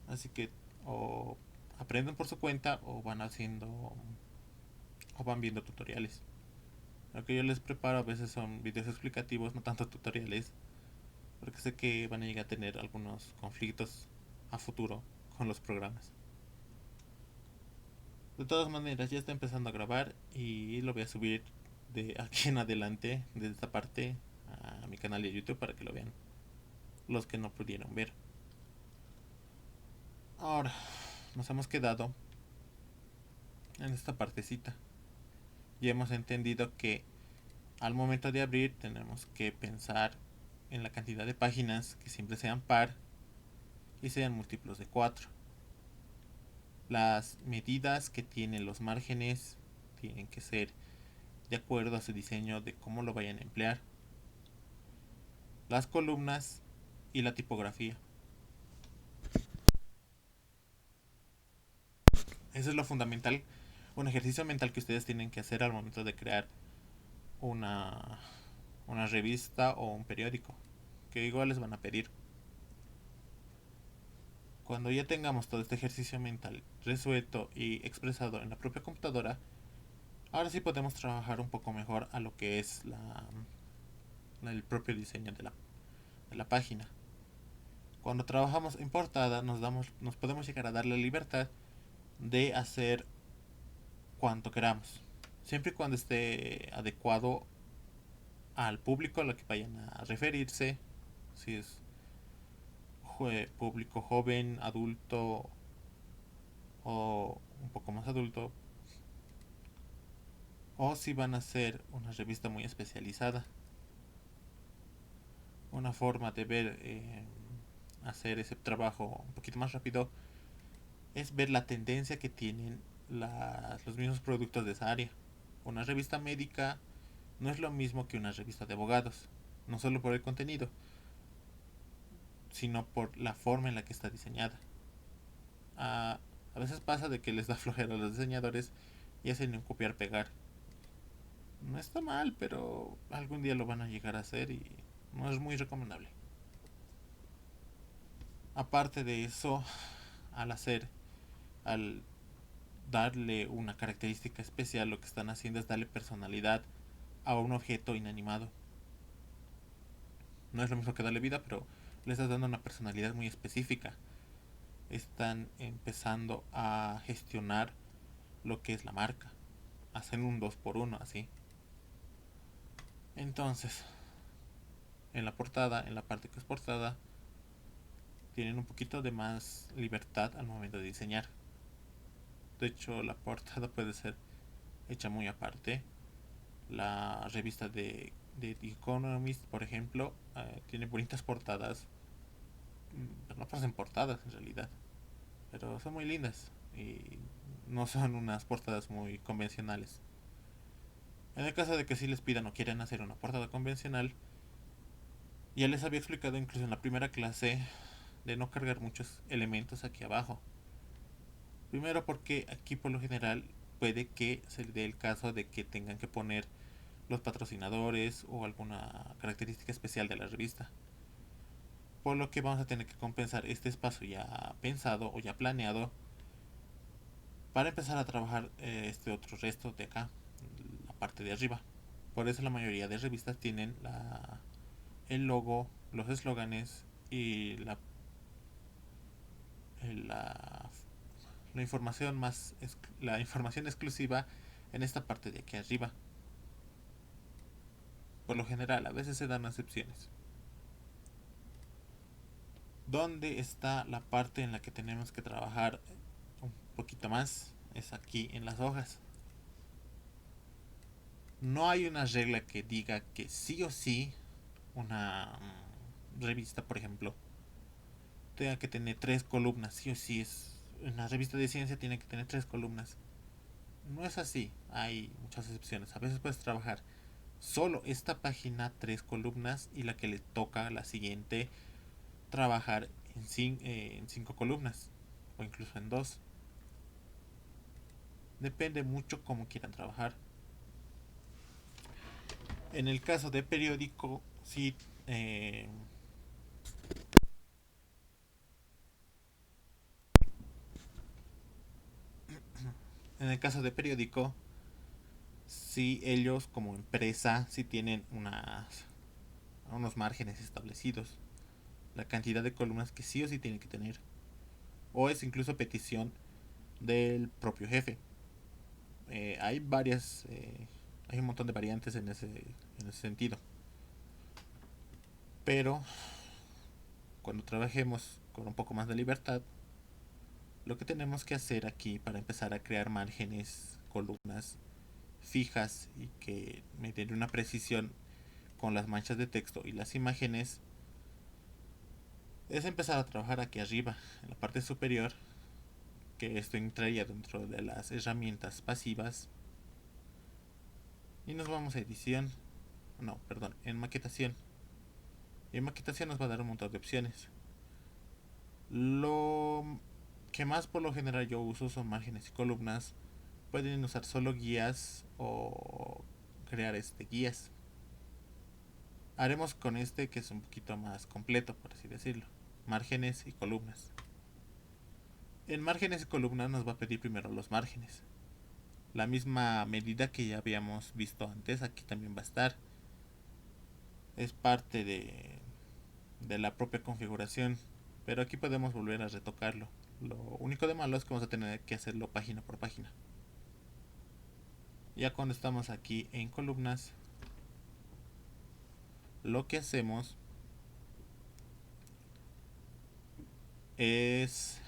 Así que o aprenden por su cuenta o van viendo tutoriales. Lo que yo les preparo a veces son videos explicativos, no tanto tutoriales, porque sé que van a llegar a tener algunos conflictos a futuro con los programas. De todas maneras, ya está empezando a grabar y lo voy a subir de aquí en adelante, de esta parte, a mi canal de YouTube para que lo vean los que no pudieron ver. Ahora, nos hemos quedado en esta partecita. Ya hemos entendido que al momento de abrir tenemos que pensar en la cantidad de páginas que siempre sean par y sean múltiplos de 4. Las medidas que tienen los márgenes tienen que ser de acuerdo a su diseño de cómo lo vayan a emplear. Las columnas y la tipografía. Eso es lo fundamental. Un ejercicio mental que ustedes tienen que hacer al momento de crear una, una revista o un periódico. Que igual les van a pedir. Cuando ya tengamos todo este ejercicio mental resuelto y expresado en la propia computadora, ahora sí podemos trabajar un poco mejor a lo que es el propio diseño de la página. Cuando trabajamos en portada nos podemos llegar a dar la libertad de hacer cuanto queramos, siempre y cuando esté adecuado al público a lo que vayan a referirse, si es público joven, adulto o un poco más adulto, o si van a ser una revista muy especializada. Una forma de ver hacer ese trabajo un poquito más rápido es ver la tendencia que tienen los mismos productos de esa área. Una revista médica no es lo mismo que una revista de abogados, no solo por el contenido, sino por la forma en la que está diseñada. A, a veces pasa de que les da flojera a los diseñadores y hacen un copiar-pegar. No está mal, pero algún día lo van a llegar a hacer y no es muy recomendable. Aparte de eso, al hacer, al darle una característica especial, lo que están haciendo es darle personalidad a un objeto inanimado. No es lo mismo que darle vida, pero le estás dando una personalidad muy específica. Están empezando a gestionar lo que es la marca. Hacen un 2 por uno así. Entonces, en la portada, en la parte que es portada, tienen un poquito de más libertad al momento de diseñar. De hecho, la portada puede ser hecha muy aparte. La revista de The Economist, por ejemplo, tiene bonitas portadas. No parecen portadas en realidad, pero son muy lindas y no son unas portadas muy convencionales. En el caso de que sí les pidan o quieran hacer una portada convencional, ya les había explicado incluso en la primera clase de no cargar muchos elementos aquí abajo. Primero porque aquí por lo general puede que se dé el caso de que tengan que poner los patrocinadores o alguna característica especial de la revista. Por lo que vamos a tener que compensar este espacio ya pensado o ya planeado para empezar a trabajar este otro resto de acá, la parte de arriba. Por eso la mayoría de revistas tienen el logo, los eslóganes y la, la información la información exclusiva en esta parte de aquí arriba. Por lo general, a veces se dan excepciones. ¿Dónde está la parte en la que tenemos que trabajar un poquito más? Es aquí en las hojas. No hay una regla que diga que sí o sí una revista, por ejemplo, tenga que tener 3 columnas. Sí o sí es una revista de ciencia tiene que tener 3 columnas. No es así. Hay muchas excepciones. A veces puedes trabajar solo esta página 3 columnas y la que le toca a la siguiente trabajar en 5 columnas o incluso en dos. Depende mucho cómo quieran trabajar. En el caso de periódico, sí, En el caso de periódico, si ellos como empresa si tienen unos márgenes establecidos, la cantidad de columnas que sí o sí tienen que tener, o es incluso petición del propio jefe. Hay varias, hay un montón de variantes en ese sentido. Pero cuando trabajemos con un poco más de libertad, lo que tenemos que hacer aquí para empezar a crear márgenes, columnas fijas y que me den una precisión con las manchas de texto y las imágenes es empezar a trabajar aquí arriba, en la parte superior, que esto entraría dentro de las herramientas pasivas. Y nos vamos a edición, no, perdón, en maquetación. Y en maquetación nos va a dar un montón de opciones. Lo que más por lo general yo uso son márgenes y columnas. Pueden usar solo guías o crear guías. Haremos con este que es un poquito más completo, por así decirlo. Márgenes y columnas. En márgenes y columnas nos va a pedir primero los márgenes. La misma medida que ya habíamos visto antes, aquí también va a estar. Es parte de la propia configuración, pero aquí podemos volver a retocarlo. Lo único de malo es que vamos a tener que hacerlo página por página. Ya cuando estamos aquí en columnas, lo que hacemos es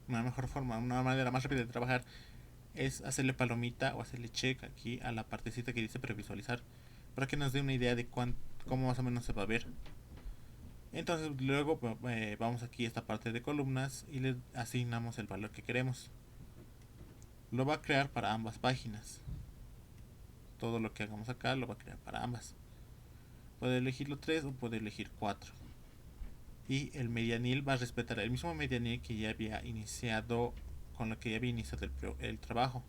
una mejor forma, una manera más rápida de trabajar es hacerle palomita o hacerle check aquí a la partecita que dice previsualizar para que nos dé una idea de cómo más o menos se va a ver. Entonces luego vamos aquí a esta parte de columnas y le asignamos el valor que queremos. Lo va a crear para ambas páginas. Todo lo que hagamos acá lo va a crear para ambas. Puede elegirlo 3 o puede elegir 4. Y el medianil va a respetar el mismo medianil que ya había iniciado, con lo que ya había iniciado el trabajo.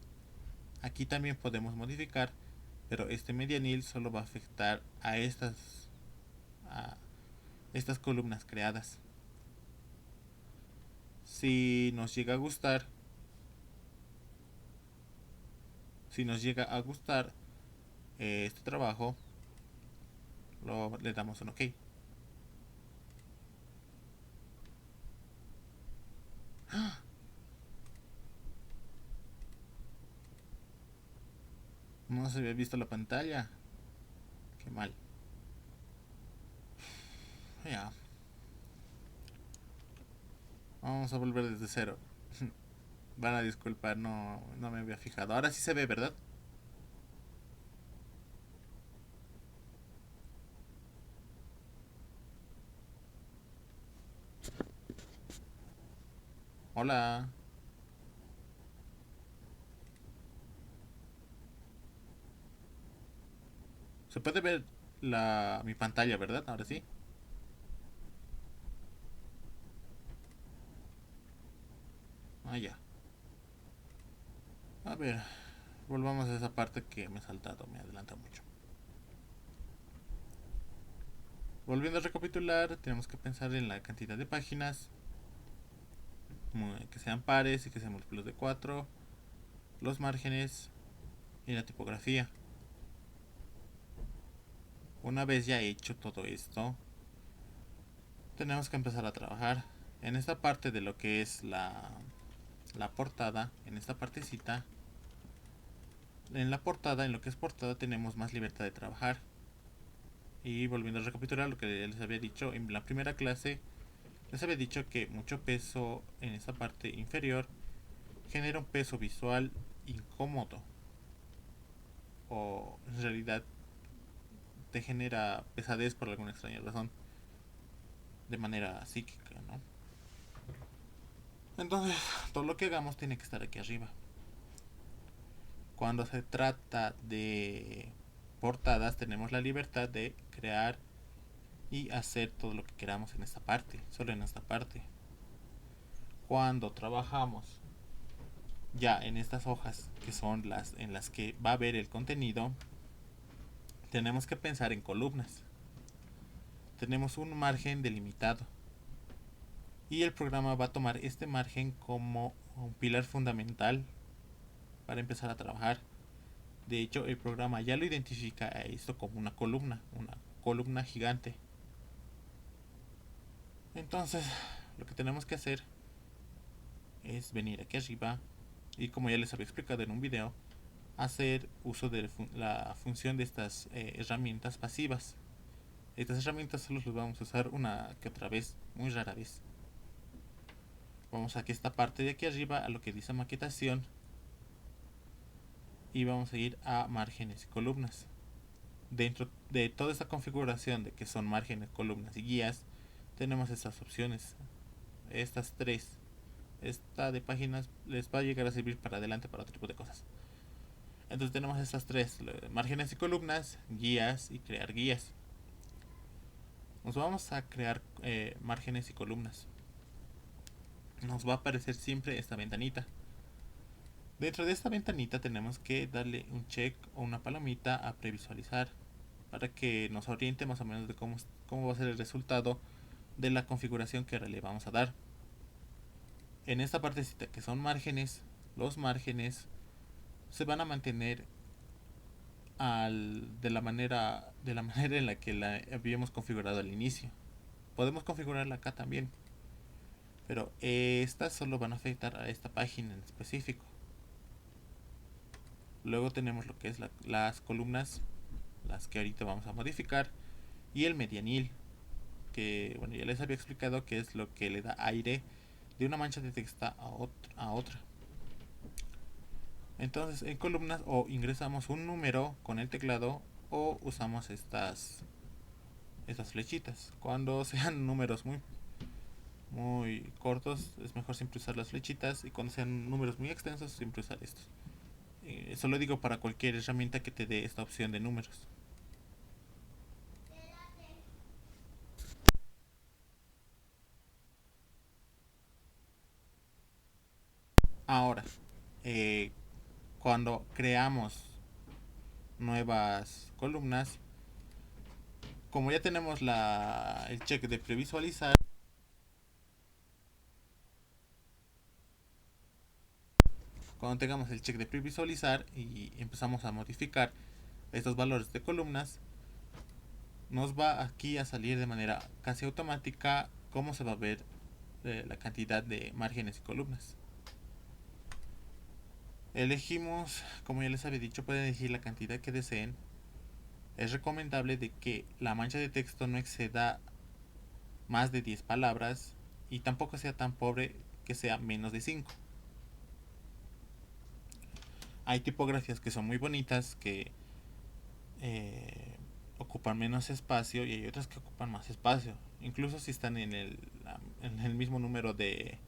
Aquí también podemos modificar, pero este medianil solo va a afectar a estas columnas creadas. Si nos llega a gustar, si nos llega a gustar este trabajo, le damos un OK. No se había visto la pantalla. Qué mal. Ya. Vamos a volver desde cero. Van a disculpar, no me había fijado. Ahora sí se ve, ¿verdad? Hola. Se puede ver mi pantalla, ¿verdad? Ahora sí. Ah, ya. A ver, volvamos a esa parte que me he saltado, me adelanta mucho. Volviendo a recapitular, tenemos que pensar en la cantidad de páginas, que sean pares y que sean múltiplos de 4, los márgenes y la tipografía. Una vez ya hecho todo esto, tenemos que empezar a trabajar en esta parte de lo que es la portada, en esta partecita. En la portada, en lo que es portada, tenemos más libertad de trabajar. Y volviendo a recapitular lo que les había dicho en la primera clase, les había dicho que mucho peso en esta parte inferior genera un peso visual incómodo, o en realidad te genera pesadez por alguna extraña razón, de manera psíquica, ¿no? Entonces, todo lo que hagamos tiene que estar aquí arriba. Cuando se trata de portadas, tenemos la libertad de crear y hacer todo lo que queramos en esta parte, solo en esta parte. Cuando trabajamos ya en estas hojas, que son las en las que va a ver el contenido, tenemos que pensar en columnas. Tenemos un margen delimitado y el programa va a tomar este margen como un pilar fundamental para empezar a trabajar. De hecho, el programa ya lo identifica a esto como una columna gigante. Entonces, lo que tenemos que hacer es venir aquí arriba y, como ya les había explicado en un video, hacer uso de la función de estas herramientas pasivas. Estas herramientas solo las vamos a usar una que otra vez, muy rara vez. Vamos aquí a esta parte de aquí arriba, a lo que dice maquetación, y vamos a ir a márgenes y columnas. Dentro de toda esta configuración de que son márgenes, columnas y guías, tenemos estas opciones, estas tres. Esta de páginas les va a llegar a servir para adelante para otro tipo de cosas. Entonces tenemos estas tres: márgenes y columnas, guías y crear guías. Nos vamos a crear márgenes y columnas. Nos va a aparecer siempre esta ventanita. Dentro de esta ventanita tenemos que darle un check o una palomita a previsualizar, para que nos oriente más o menos de cómo va a ser el resultado de la configuración que ahora le vamos a dar. En esta partecita que son márgenes, los márgenes se van a mantener de la manera en la que la habíamos configurado al inicio. Podemos configurarla acá también, pero estas solo van a afectar a esta página en específico. Luego tenemos lo que es las columnas, las que ahorita vamos a modificar, y el medianil, que bueno, ya les había explicado que es lo que le da aire de una mancha de texto a otra. Entonces, en columnas o ingresamos un número con el teclado o usamos estas flechitas. Cuando sean números muy cortos, es mejor siempre usar las flechitas, y cuando sean números muy extensos, siempre usar estos. Eso lo digo para cualquier herramienta que te dé esta opción de números. Ahora, eh, cuando creamos nuevas columnas, como ya tenemos el check de previsualizar, cuando tengamos el check de previsualizar y empezamos a modificar estos valores de columnas, nos va aquí a salir de manera casi automática cómo se va a ver la cantidad de márgenes y columnas. Elegimos, como ya les había dicho, pueden elegir la cantidad que deseen. Es recomendable de que la mancha de texto no exceda más de 10 palabras y tampoco sea tan pobre que sea menos de 5. Hay tipografías que son muy bonitas, que ocupan menos espacio, y hay otras que ocupan más espacio, incluso si están en el mismo número de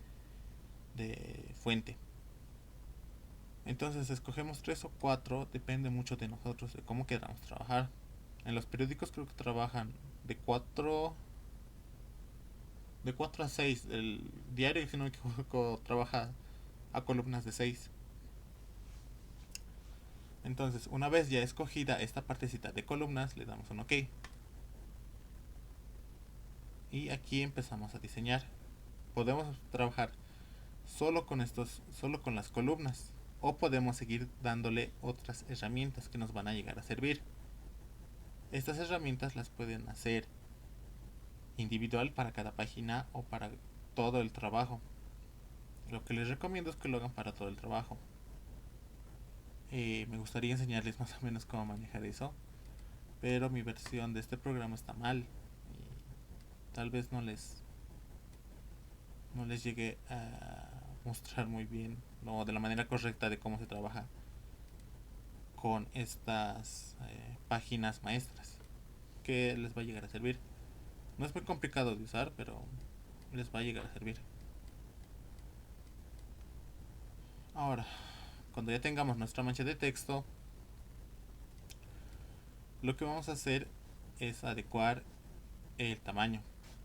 fuente. Entonces escogemos 3 o 4, depende mucho de nosotros, de cómo queramos trabajar. En los periódicos creo que trabajan de 4 a 6. El diario, si no me equivoco, trabaja a columnas de 6. Entonces, una vez ya escogida esta partecita de columnas, le damos un OK. Y aquí empezamos a diseñar. Podemos trabajar solo con las columnas, o podemos seguir dándole otras herramientas que nos van a llegar a servir. Estas herramientas las pueden hacer individual para cada página o para todo el trabajo. Lo que les recomiendo es que lo hagan para todo el trabajo. Me gustaría enseñarles más o menos cómo manejar eso, pero mi versión de este programa está mal y tal vez no les llegue a mostrar muy bien, no de la manera correcta, de cómo se trabaja con estas páginas maestras, que les va a llegar a servir. No es muy complicado de usar, pero les va a llegar a servir. Ahora, cuando ya tengamos nuestra mancha de texto, lo que vamos a hacer es adecuar el tamaño.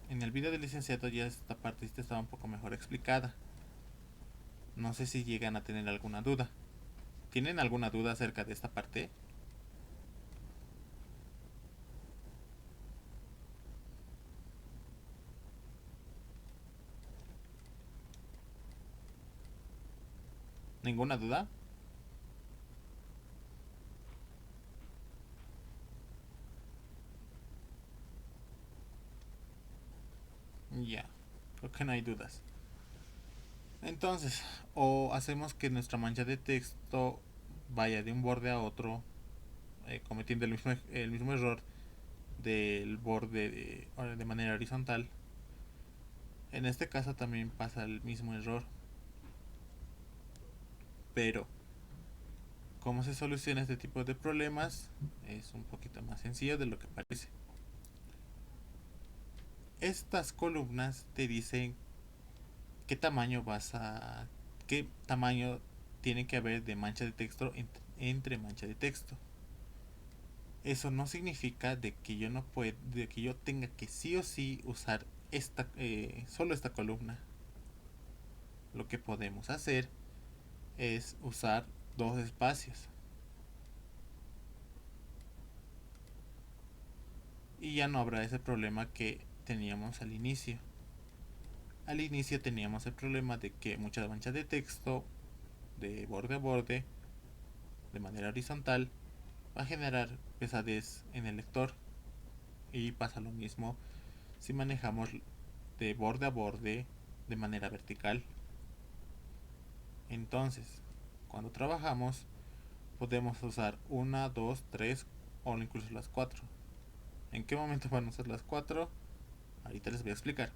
En el video del licenciado ya esta parte estaba un poco mejor explicada. No sé si llegan a tener alguna duda. ¿Tienen alguna duda acerca de esta parte? ¿Ninguna duda? Ya, creo que no hay dudas. Entonces, o hacemos que nuestra mancha de texto vaya de un borde a otro, cometiendo el mismo error del borde de manera horizontal. En este caso también pasa el mismo error, pero cómo se soluciona este tipo de problemas es un poquito más sencillo de lo que parece. Estas columnas te dicen qué tamaño qué tamaño tiene que haber de mancha de texto entre mancha de texto. Eso no significa de que yo no pueda, de que yo tenga que sí o sí usar solo esta columna. Lo que podemos hacer es usar dos espacios y ya no habrá ese problema que teníamos al inicio. Al inicio teníamos el problema de que mucha mancha de texto de borde a borde de manera horizontal va a generar pesadez en el lector, y pasa lo mismo si manejamos de borde a borde de manera vertical. Entonces, cuando trabajamos podemos usar una, dos, tres o incluso las cuatro. ¿En qué momento van a usar las cuatro? Ahorita les voy a explicar.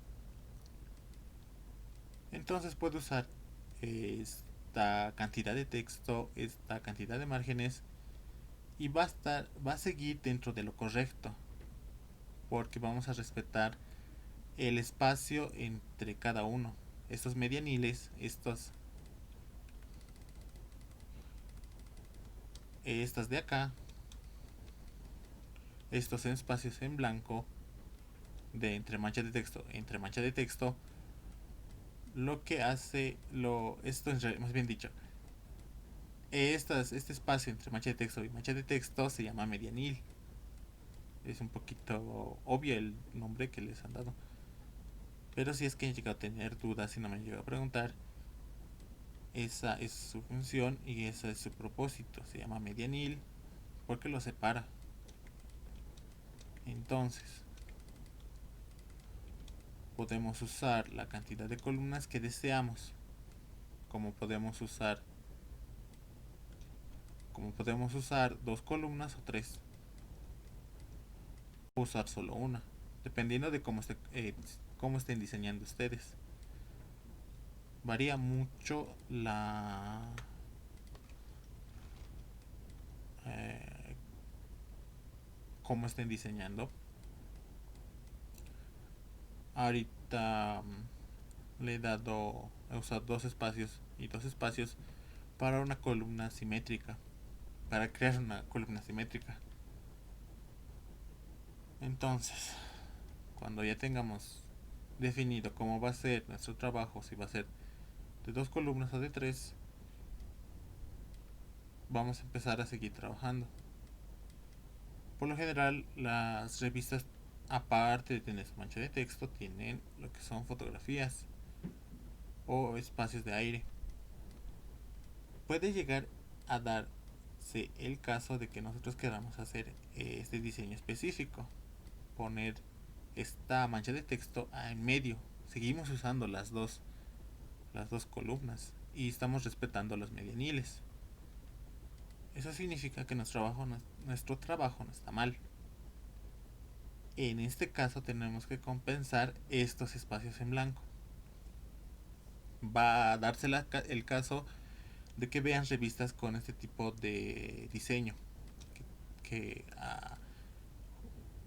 Entonces puede usar esta cantidad de texto, esta cantidad de márgenes, y va a seguir dentro de lo correcto, porque vamos a respetar el espacio entre cada uno. Estos medianiles, estas de acá, estos espacios en blanco de entre mancha de texto, lo que hace esto es más bien dicho, este espacio entre mancha de texto y mancha de texto se llama medianil. Es un poquito obvio el nombre que les han dado, pero si es que han llegado a tener dudas y no me han llegado a preguntar, esa es su función y ese es su propósito. Se llama medianil porque lo separa. Entonces, podemos usar la cantidad de columnas que deseamos, como podemos usar dos columnas o tres, o usar solo una, dependiendo de cómo estén diseñando ustedes. Varía mucho eh, cómo estén diseñando. Ahorita he usado dos espacios y dos espacios para una columna simétrica, para crear una columna simétrica. Entonces, cuando ya tengamos definido cómo va a ser nuestro trabajo, si va a ser de dos columnas o de tres, vamos a empezar a seguir trabajando. Por lo general, las revistas, aparte de tener su mancha de texto, tienen lo que son fotografías o espacios de aire. Puede llegar a darse el caso de que nosotros queramos hacer este diseño específico, poner esta mancha de texto en medio. Seguimos usando las dos columnas y estamos respetando los medianiles. Eso significa que nuestro trabajo no está mal. En este caso tenemos que compensar estos espacios en blanco. Va a darse el caso de que vean revistas con este tipo de diseño, que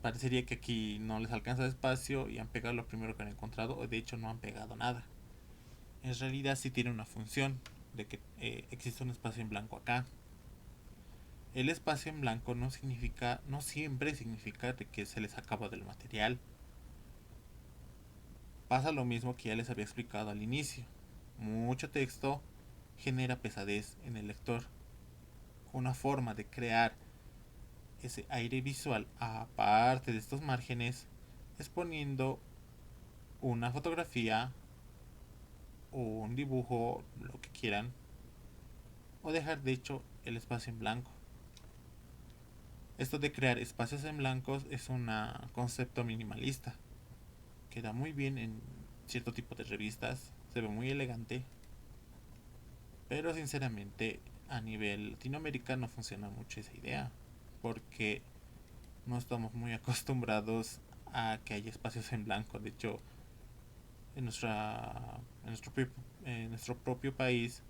parecería que aquí no les alcanza espacio y han pegado lo primero que han encontrado, o de hecho no han pegado nada. En realidad sí tiene una función de que existe un espacio en blanco acá. El espacio en blanco no siempre significa de que se les acaba del material. Pasa lo mismo que ya les había explicado al inicio. Mucho texto genera pesadez en el lector. Una forma de crear ese aire visual aparte de estos márgenes es poniendo una fotografía o un dibujo, lo que quieran, o dejar de hecho el espacio en blanco. Esto de crear espacios en blancos es un concepto minimalista. Queda muy bien en cierto tipo de revistas, se ve muy elegante, pero sinceramente a nivel Latinoamérica no funciona mucho esa idea, porque no estamos muy acostumbrados a que haya espacios en blanco. De hecho, en, nuestra, en nuestro propio país,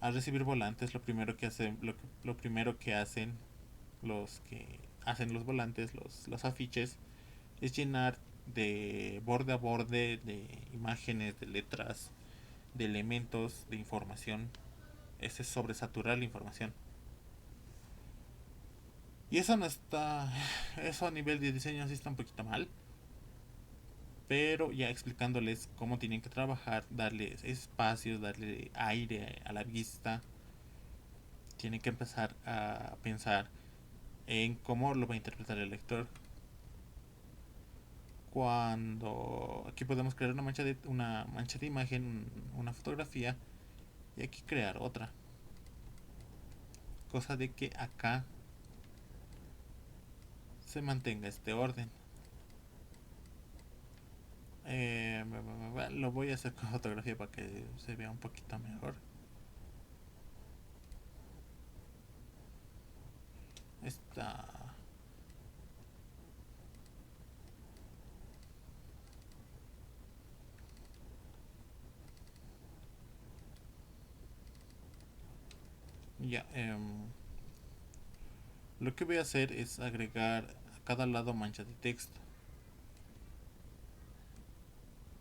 al recibir volantes, lo primero que hacen los que hacen los volantes, los afiches, es llenar de borde a borde de imágenes, de letras, de elementos, de información. Ese es sobresaturar la información. Y eso no está. Eso a nivel de diseño sí está un poquito mal. Pero ya explicándoles cómo tienen que trabajar, darles espacios, darle aire a la vista, tienen que empezar a pensar en cómo lo va a interpretar el lector. Cuando aquí podemos crear una mancha de imagen, una fotografía, y aquí crear otra. Cosa de que acá se mantenga este orden. Lo voy a hacer con fotografía para que se vea un poquito mejor. Esta. Ya. Lo que voy a hacer es agregar a cada lado manchas de texto.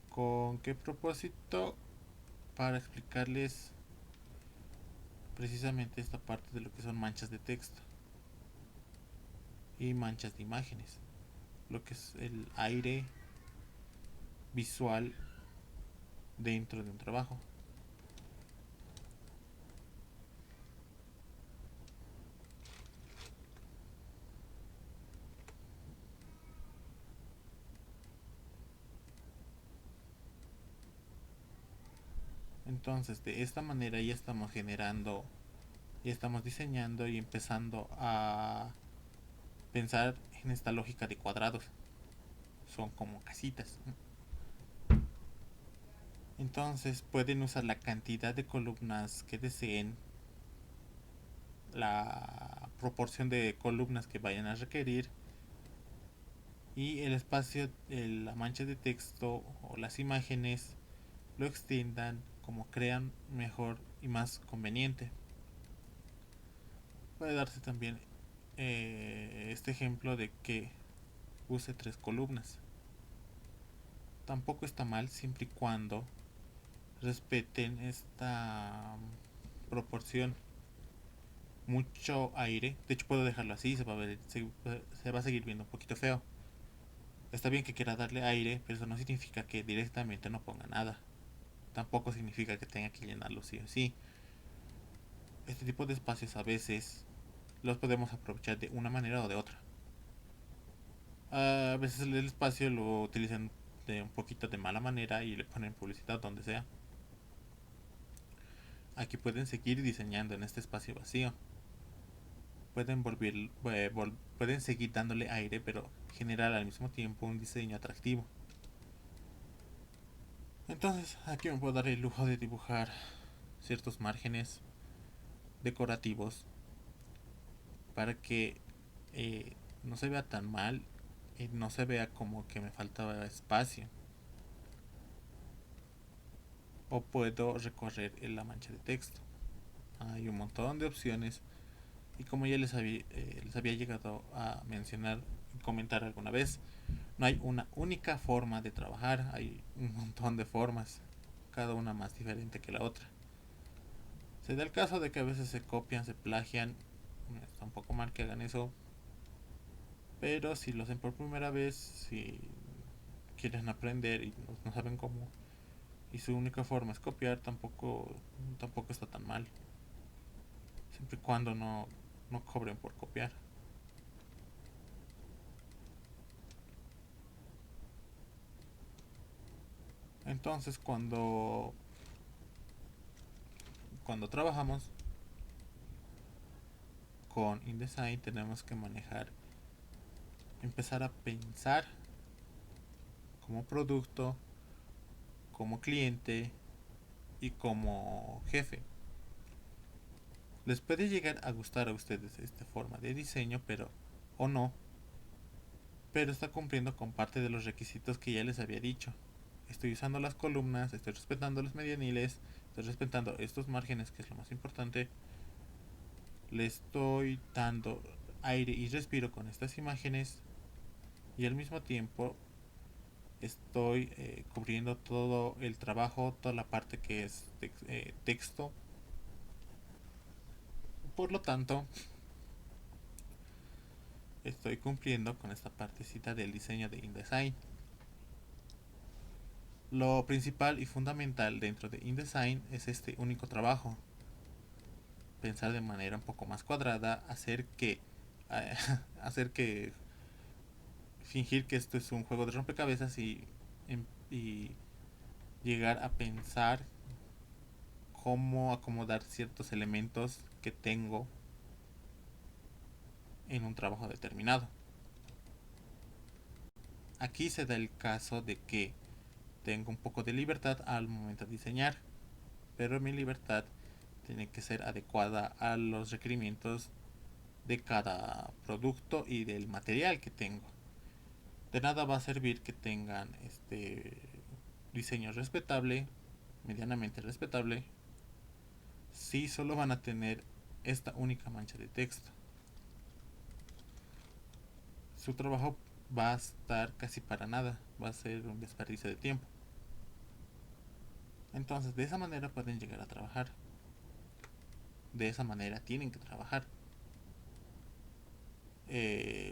¿Con qué propósito? Para explicarles precisamente esta parte de lo que son manchas de texto y manchas de imágenes. Lo que es el aire visual dentro de un trabajo. Entonces, de esta manera ya estamos generando, ya estamos diseñando y empezando a pensar en esta lógica de cuadrados. Son como casitas. Entonces, pueden usar la cantidad de columnas que deseen, la proporción de columnas que vayan a requerir y el espacio, la mancha de texto o las imágenes lo extiendan como crean mejor y más conveniente. Puede darse también este ejemplo de que use tres columnas. Tampoco está mal siempre y cuando respeten esta proporción. Mucho aire, de hecho puedo dejarlo así, se va a seguir viendo un poquito feo. Está bien que quiera darle aire, pero eso no significa que directamente no ponga nada. Tampoco significa que tenga que llenarlo sí o sí. Este tipo de espacios a veces los podemos aprovechar de una manera o de otra. A veces el espacio lo utilizan de un poquito de mala manera y le ponen publicidad donde sea. Aquí pueden seguir diseñando en este espacio vacío. Pueden seguir dándole aire, pero generar al mismo tiempo un diseño atractivo. Entonces aquí me puedo dar el lujo de dibujar ciertos márgenes decorativos para que no se vea tan mal y no se vea como que me faltaba espacio. O puedo recorrer en la mancha de texto. Hay un montón de opciones y como ya les había llegado a mencionar y comentar alguna vez, no hay una única forma de trabajar, hay un montón de formas, cada una más diferente que la otra. Se da el caso de que a veces se copian, se plagian, está un poco mal que hagan eso, pero si lo hacen por primera vez, si quieren aprender y no saben cómo, y su única forma es copiar, tampoco está tan mal, siempre y cuando no cobren por copiar. Entonces cuando trabajamos con InDesign tenemos que manejar, empezar a pensar como producto, como cliente y como jefe. Les puede llegar a gustar a ustedes esta forma de diseño, pero o no, pero está cumpliendo con parte de los requisitos que ya les había dicho. Estoy usando las columnas, estoy respetando los medianiles, estoy respetando estos márgenes, que es lo más importante. Le estoy dando aire y respiro con estas imágenes y al mismo tiempo estoy cubriendo todo el trabajo, toda la parte que es texto. Por lo tanto, estoy cumpliendo con esta partecita del diseño de InDesign. Lo principal y fundamental dentro de InDesign es este único trabajo. Pensar de manera un poco más cuadrada, hacer que fingir que esto es un juego de rompecabezas y llegar a pensar cómo acomodar ciertos elementos que tengo en un trabajo determinado. Aquí se da el caso de que tengo un poco de libertad al momento de diseñar, pero mi libertad tiene que ser adecuada a los requerimientos de cada producto y del material que tengo. De nada va a servir que tengan este diseño respetable, medianamente respetable, si solo van a tener esta única mancha de texto. Su trabajo va a estar casi para nada, va a ser un desperdicio de tiempo. Entonces, de esa manera pueden llegar a trabajar. De esa manera tienen que trabajar.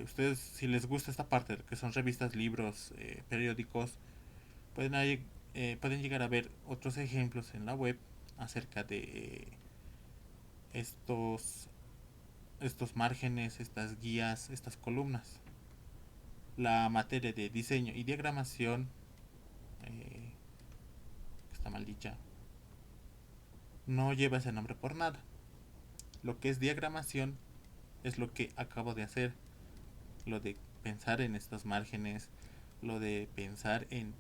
Ustedes, si les gusta esta parte, que son revistas, libros, periódicos, pueden llegar a ver otros ejemplos en la web acerca de estos, estos márgenes, estas guías, estas columnas. La materia de diseño y diagramación, eh, que está mal dicha, no lleva ese nombre por nada. Lo que es diagramación es lo que acabo de hacer, lo de pensar en estos márgenes, lo de pensar en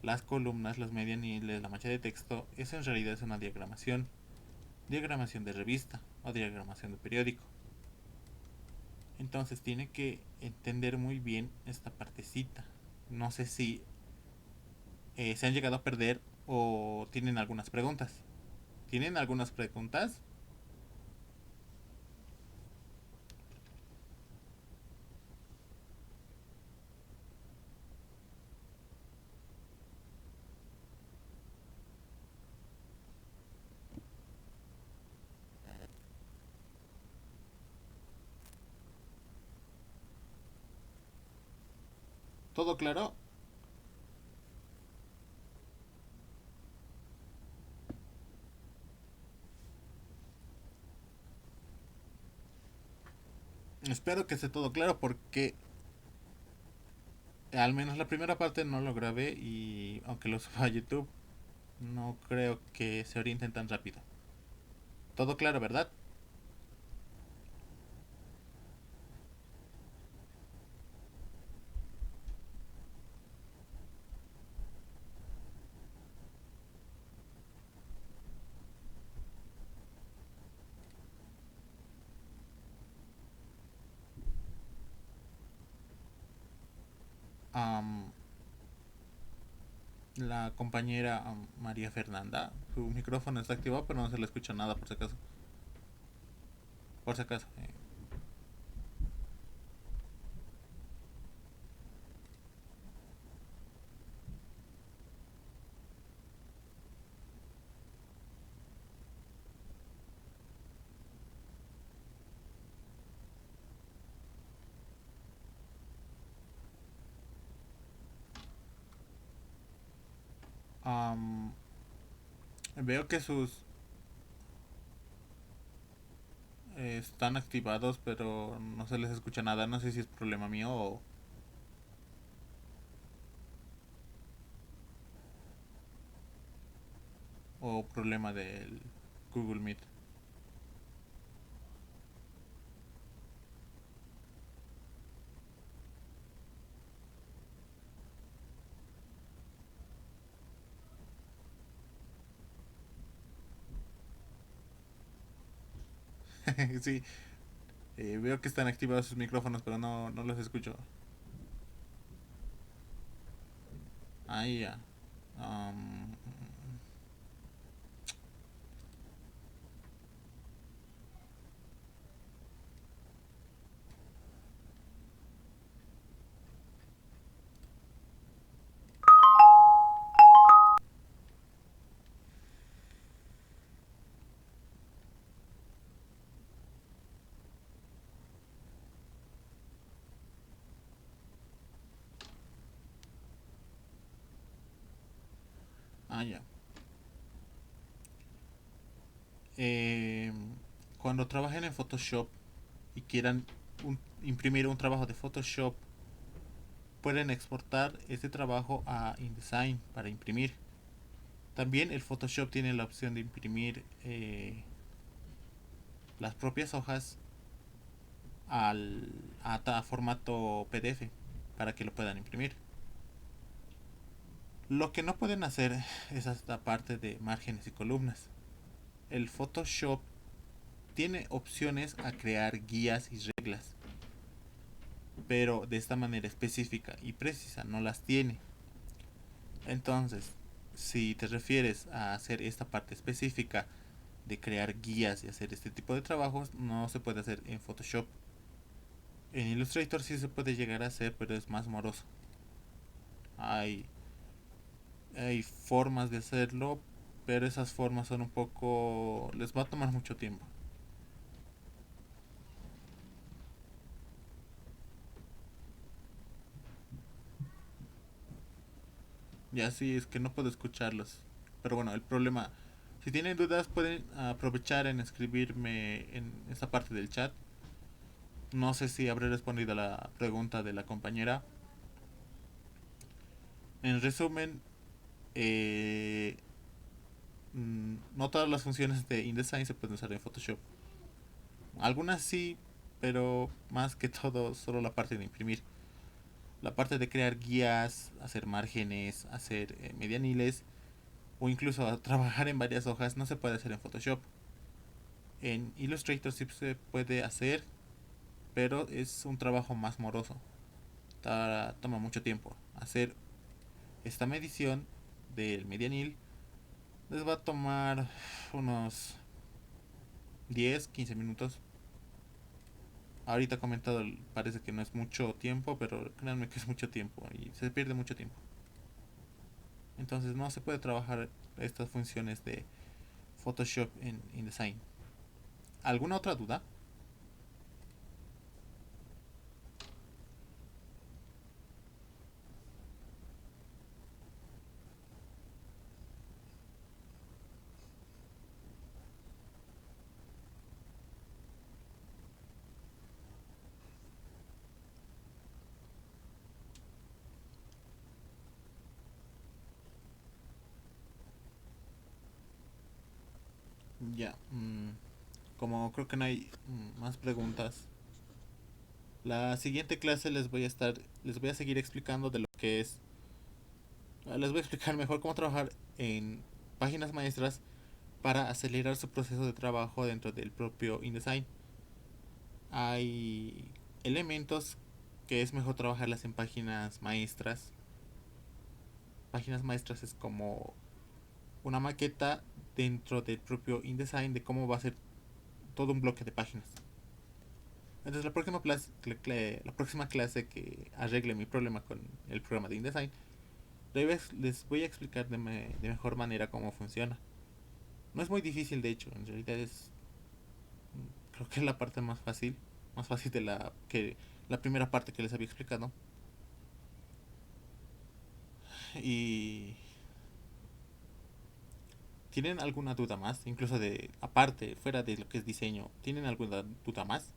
las columnas, los medianiles, la mancha de texto. Eso en realidad es una diagramación, diagramación de revista o diagramación de periódico. Entonces tiene que entender muy bien esta partecita. No sé si se han llegado a perder o tienen algunas preguntas. ¿Tienen algunas preguntas? ¿Todo claro? Espero que esté todo claro porque al menos la primera parte no lo grabé y aunque lo suba a YouTube, no creo que se orienten tan rápido. Todo claro, ¿verdad? Am, la compañera María Fernanda, su micrófono está activado pero no se le escucha nada por si acaso. Por si acaso. Am, veo que sus están activados pero no se les escucha nada. No sé si es problema mío o problema del Google Meet. Sí, veo que están activados sus micrófonos, pero no los escucho. Ahí ya. Am, ya. Eh, Cuando trabajen en Photoshop y quieran imprimir un trabajo de Photoshop, pueden exportar este trabajo a InDesign para imprimir. También el Photoshop tiene la opción de imprimir las propias hojas a formato PDF para que lo puedan imprimir. Lo que no pueden hacer es esta parte de márgenes y columnas. El Photoshop tiene opciones a crear guías y reglas, pero de esta manera específica y precisa no las tiene. Entonces, si te refieres a hacer esta parte específica de crear guías y hacer este tipo de trabajos, no se puede hacer en Photoshop. En Illustrator sí se puede llegar a hacer, pero es más moroso. Hay, hay formas de hacerlo, pero esas formas son un poco... les va a tomar mucho tiempo. Ya sí, es que no puedo escucharlos. Pero bueno, el problema... Si tienen dudas pueden aprovechar en escribirme en esta parte del chat. No sé si habré respondido a la pregunta de la compañera. En resumen, eh, no todas las funciones de InDesign se pueden usar en Photoshop. Algunas sí, pero más que todo solo la parte de imprimir. La parte de crear guías, hacer márgenes, hacer medianiles o incluso trabajar en varias hojas no se puede hacer en Photoshop. En Illustrator sí se puede hacer, pero es un trabajo más moroso. Toma mucho tiempo. Hacer esta medición del medianil les va a tomar unos 10 15 minutos. Ahorita comentado parece que no es mucho tiempo, pero créanme que es mucho tiempo y se pierde mucho tiempo. Entonces no se puede trabajar estas funciones de Photoshop en InDesign. ¿Alguna otra duda? Ya, como creo que no hay más preguntas, la siguiente clase les voy a seguir explicando de lo que es, les voy a explicar mejor cómo trabajar en páginas maestras para acelerar su proceso de trabajo dentro del propio InDesign. Hay elementos que es mejor trabajarlas en páginas maestras. Páginas maestras es como una maqueta dentro del propio InDesign de cómo va a ser todo un bloque de páginas. Entonces la próxima clase que arregle mi problema con el programa de InDesign, les voy a explicar de mejor manera cómo funciona. No es muy difícil de hecho, en realidad creo que es la parte más fácil de la primera parte que les había explicado. Y ¿tienen alguna duda más? Incluso de aparte, fuera de lo que es diseño, ¿tienen alguna duda más?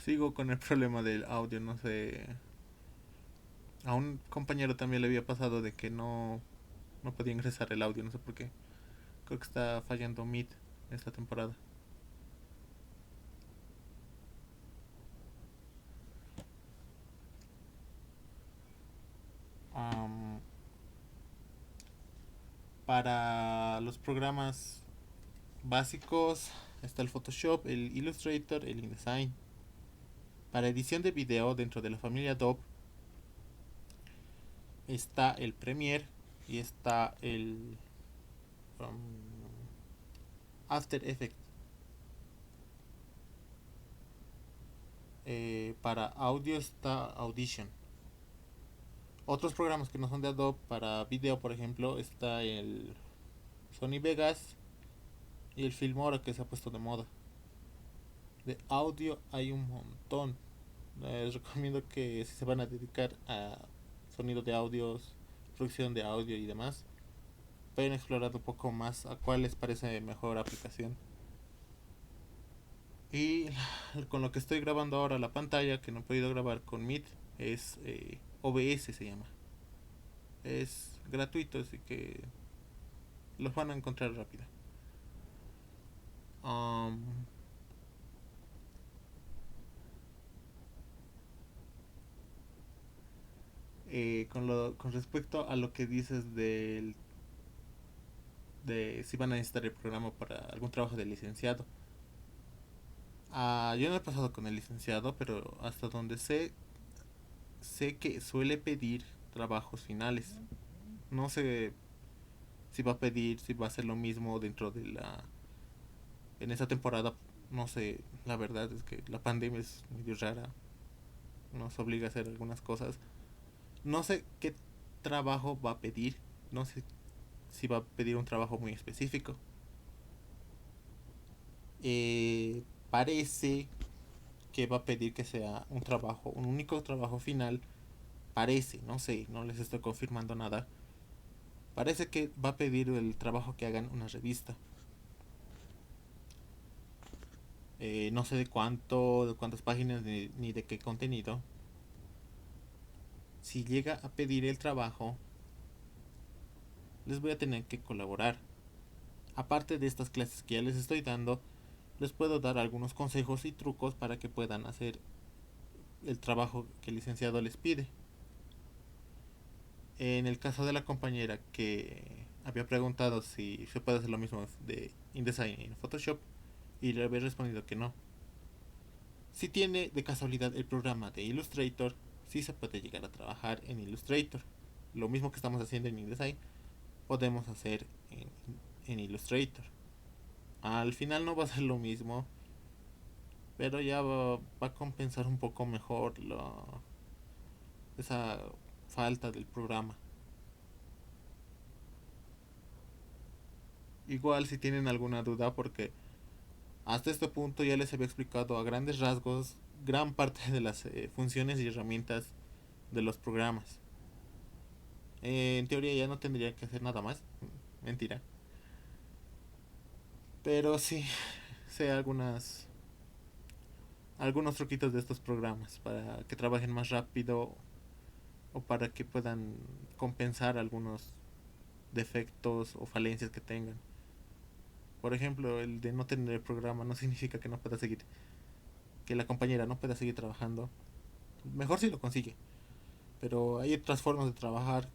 Sigo con el problema del audio, no sé. A un compañero también le había pasado de que no podía ingresar el audio, no sé por qué. Creo que está fallando Meet esta temporada. Am, para los programas básicos está el Photoshop, el Illustrator, el InDesign. Para edición de video dentro de la familia Adobe está el Premiere y está el After Effects. Para audio está Audition. Otros programas que no son de Adobe para video, por ejemplo, está el Sony Vegas y el Filmora que se ha puesto de moda. De audio hay un montón. Les recomiendo que si se van a dedicar a sonido de audios, producción de audio y demás, pueden explorar un poco más a cuál les parece mejor aplicación. Y con lo que estoy grabando ahora la pantalla, que no he podido grabar con Meet, es OBS se llama. Es gratuito, así que los van a encontrar rápido. Um, con respecto a lo que dices de si van a necesitar el programa para algún trabajo de licenciado. Yo no he pasado con el licenciado, pero hasta donde sé que suele pedir trabajos finales. No sé si va a pedir, si va a hacer lo mismo dentro de en esta temporada. No sé, la verdad es que la pandemia es medio rara, nos obliga a hacer algunas cosas. No sé qué trabajo va a pedir, no sé si va a pedir un trabajo muy específico. Parece que va a pedir que sea un trabajo, un único trabajo final. Parece, no sé, no les estoy confirmando nada. Parece que va a pedir el trabajo que hagan una revista. No sé de cuántas páginas ni de qué contenido. Si llega a pedir el trabajo, les voy a tener que colaborar. Aparte de estas clases que ya les estoy dando, les puedo dar algunos consejos y trucos para que puedan hacer el trabajo que el licenciado les pide. En el caso de la compañera que había preguntado si se puede hacer lo mismo de InDesign en Photoshop y le había respondido que no. Si tiene de casualidad el programa de Illustrator, sí se puede llegar a trabajar en Illustrator. Lo mismo que estamos haciendo en InDesign, podemos hacer en Illustrator. Al final no va a ser lo mismo, pero ya va a compensar un poco mejor esa falta del programa. Igual si tienen alguna duda, porque hasta este punto ya les había explicado a grandes rasgos gran parte de las funciones y herramientas de los programas. En teoría ya no tendría que hacer nada más. Mentira. Pero sí, sé algunos truquitos de estos programas para que trabajen más rápido o para que puedan compensar algunos defectos o falencias que tengan. Por ejemplo, el de no tener el programa no significa que no pueda seguir, que la compañera no pueda seguir trabajando. Mejor si lo consigue. Pero hay otras formas de trabajar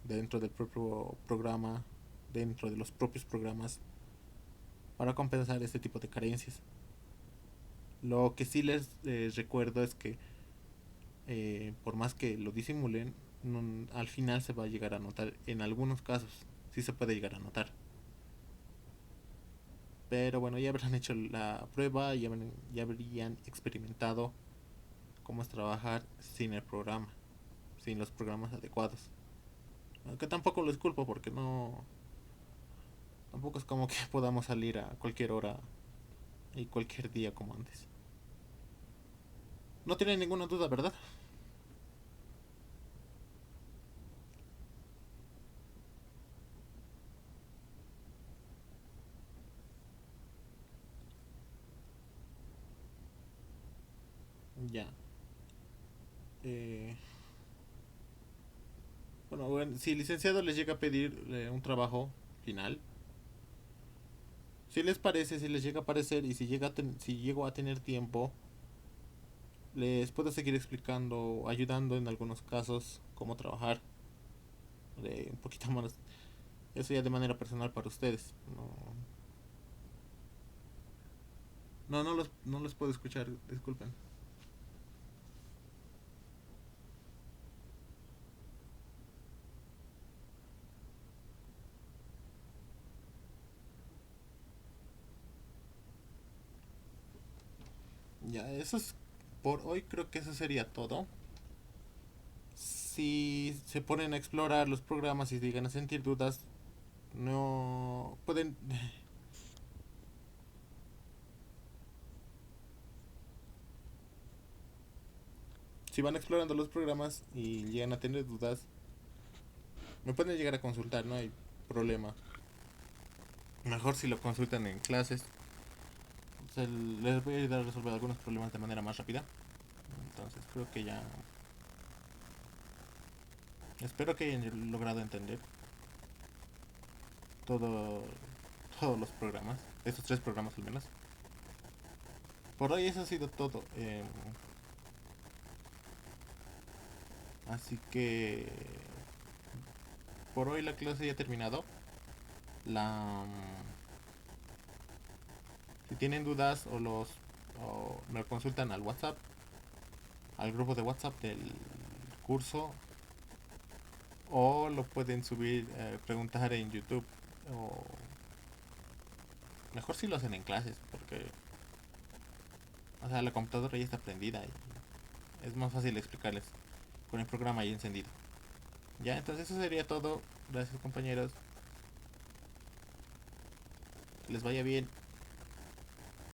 dentro del propio programa, dentro de los propios programas, para compensar este tipo de carencias. Lo que sí les recuerdo es que por más que lo disimulen, al final se va a llegar a notar. En algunos casos sí se puede llegar a notar. Pero bueno, ya habrán hecho la prueba, ya habrían experimentado cómo es trabajar sin el programa, sin los programas adecuados. Aunque tampoco les culpo porque tampoco es como que podamos salir a cualquier hora y cualquier día como antes. No tienen ninguna duda, ¿verdad? Ya. Eh, bueno, si el licenciado les llega a pedir un trabajo final, si les parece, si les llega a parecer y si llego a tener tiempo, les puedo seguir explicando, ayudando en algunos casos cómo trabajar un poquito más. Eso ya de manera personal para ustedes. No los puedo escuchar, disculpen. Ya, eso es por hoy, creo que eso sería todo. Si se ponen a explorar los programas y llegan a sentir dudas, no pueden. Si van explorando los programas y llegan a tener dudas, me pueden llegar a consultar, no hay problema. Mejor si lo consultan en clases. Les voy a ayudar a resolver algunos problemas de manera más rápida. Entonces creo que ya. Espero que hayan logrado entender todo, todos los programas. Estos tres programas al menos. Por hoy eso ha sido todo. Así que por hoy la clase ya ha terminado. La, si tienen dudas o me lo consultan al WhatsApp, al grupo de WhatsApp del curso, o lo pueden subir, preguntar en YouTube, o mejor si lo hacen en clases, porque o sea, la computadora ya está prendida y es más fácil explicarles con el programa ahí encendido. Ya, entonces eso sería todo. Gracias compañeros. Que les vaya bien.